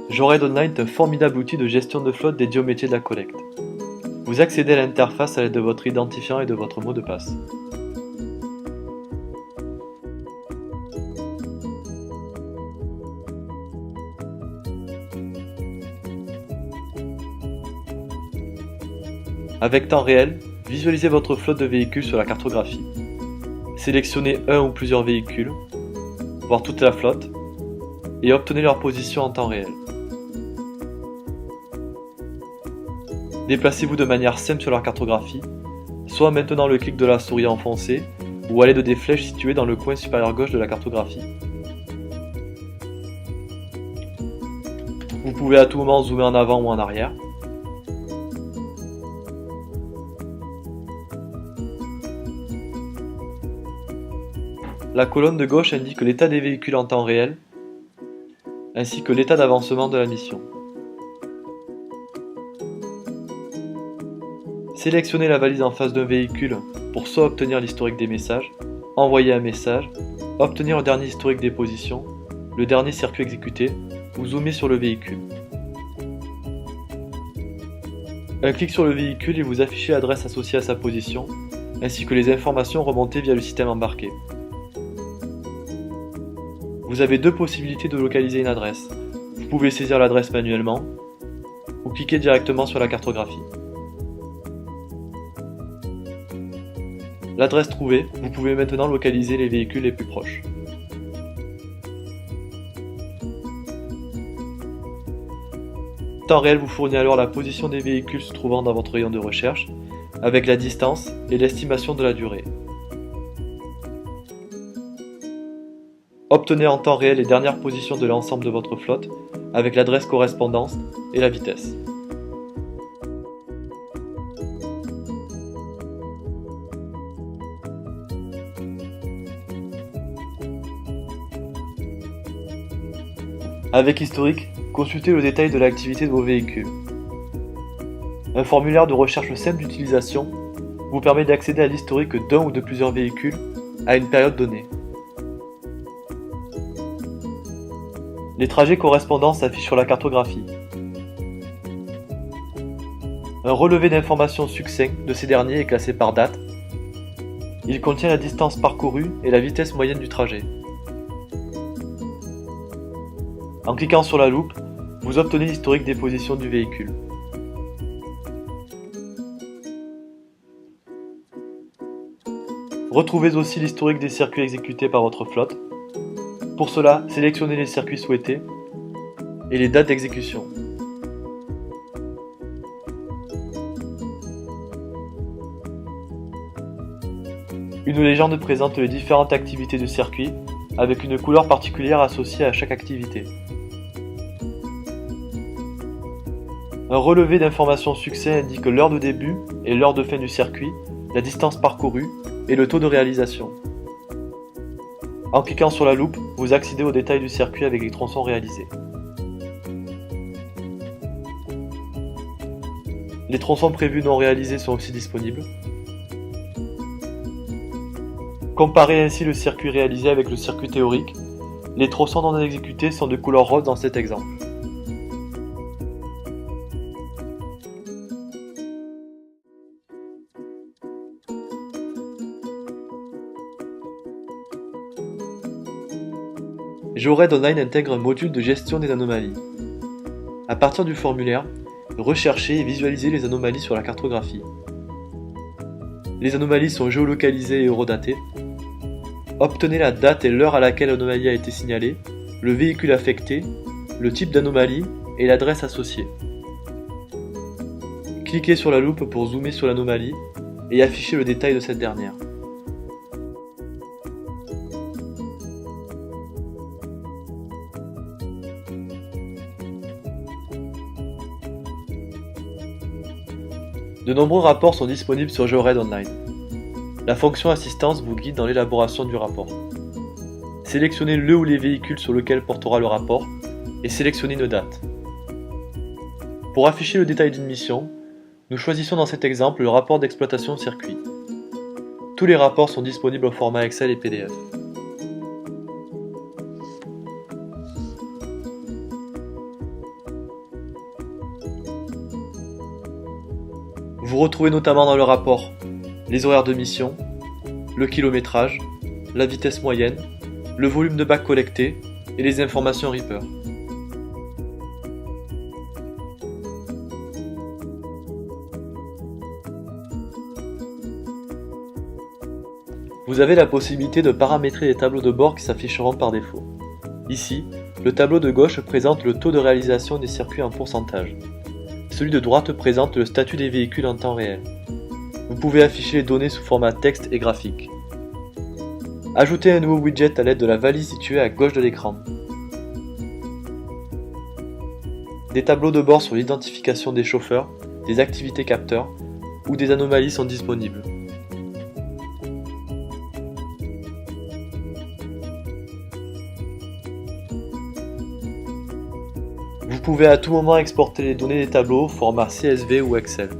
Jored Online est un formidable outil de gestion de flotte dédié au métier de la collecte. Vous accédez à l'interface à l'aide de votre identifiant et de votre mot de passe. Avec temps réel, visualisez votre flotte de véhicules sur la cartographie. Sélectionnez un ou plusieurs véhicules, voire toute la flotte, et obtenez leur position en temps réel. Déplacez-vous de manière simple sur la cartographie, soit en maintenant le clic de la souris enfoncée, ou à l'aide des flèches situées dans le coin supérieur gauche de la cartographie. Vous pouvez à tout moment zoomer en avant ou en arrière. La colonne de gauche indique l'état des véhicules en temps réel, ainsi que l'état d'avancement de la mission. Sélectionnez la valise en face d'un véhicule pour soit obtenir l'historique des messages, envoyer un message, obtenir le dernier historique des positions, le dernier circuit exécuté, ou zoomer sur le véhicule. Un clic sur le véhicule et vous affichez l'adresse associée à sa position, ainsi que les informations remontées via le système embarqué. Vous avez deux possibilités de localiser une adresse. Vous pouvez saisir l'adresse manuellement, ou cliquer directement sur la cartographie. L'adresse trouvée, vous pouvez maintenant localiser les véhicules les plus proches. Temps réel vous fournit alors la position des véhicules se trouvant dans votre rayon de recherche, avec la distance et l'estimation de la durée. Obtenez en temps réel les dernières positions de l'ensemble de votre flotte, avec l'adresse correspondance et la vitesse. Avec historique, consultez le détail de l'activité de vos véhicules. Un formulaire de recherche simple d'utilisation vous permet d'accéder à l'historique d'un ou de plusieurs véhicules à une période donnée. Les trajets correspondants s'affichent sur la cartographie. Un relevé d'informations succinct de ces derniers est classé par date. Il contient la distance parcourue et la vitesse moyenne du trajet. En cliquant sur la loupe, vous obtenez l'historique des positions du véhicule. Retrouvez aussi l'historique des circuits exécutés par votre flotte. Pour cela, sélectionnez les circuits souhaités et les dates d'exécution. Une légende présente les différentes activités du circuit avec une couleur particulière associée à chaque activité. Un relevé d'informations succinct indique l'heure de début et l'heure de fin du circuit, la distance parcourue et le taux de réalisation. En cliquant sur la loupe, vous accédez au détail du circuit avec les tronçons réalisés. Les tronçons prévus non réalisés sont aussi disponibles. Comparez ainsi le circuit réalisé avec le circuit théorique. Les tronçons non exécutés sont de couleur rose dans cet exemple. Jored Online intègre un module de gestion des anomalies. À partir du formulaire, recherchez et visualisez les anomalies sur la cartographie. Les anomalies sont géolocalisées et eurodatées. Obtenez la date et l'heure à laquelle l'anomalie a été signalée, le véhicule affecté, le type d'anomalie et l'adresse associée. Cliquez sur la loupe pour zoomer sur l'anomalie et afficher le détail de cette dernière. De nombreux rapports sont disponibles sur Jored Online. La fonction assistance vous guide dans l'élaboration du rapport. Sélectionnez le ou les véhicules sur lesquels portera le rapport et sélectionnez une date. Pour afficher le détail d'une mission, nous choisissons dans cet exemple le rapport d'exploitation circuit. Tous les rapports sont disponibles au format Excel et PDF. Vous retrouvez notamment dans le rapport les horaires de mission, le kilométrage, la vitesse moyenne, le volume de bac collecté et les informations Reaper. Vous avez la possibilité de paramétrer les tableaux de bord qui s'afficheront par défaut. Ici, le tableau de gauche présente le taux de réalisation des circuits en pourcentage. Celui de droite présente le statut des véhicules en temps réel. Vous pouvez afficher les données sous format texte et graphique. Ajoutez un nouveau widget à l'aide de la valise située à gauche de l'écran. Des tableaux de bord sur l'identification des chauffeurs, des activités capteurs ou des anomalies sont disponibles. Vous pouvez à tout moment exporter les données des tableaux au format CSV ou Excel.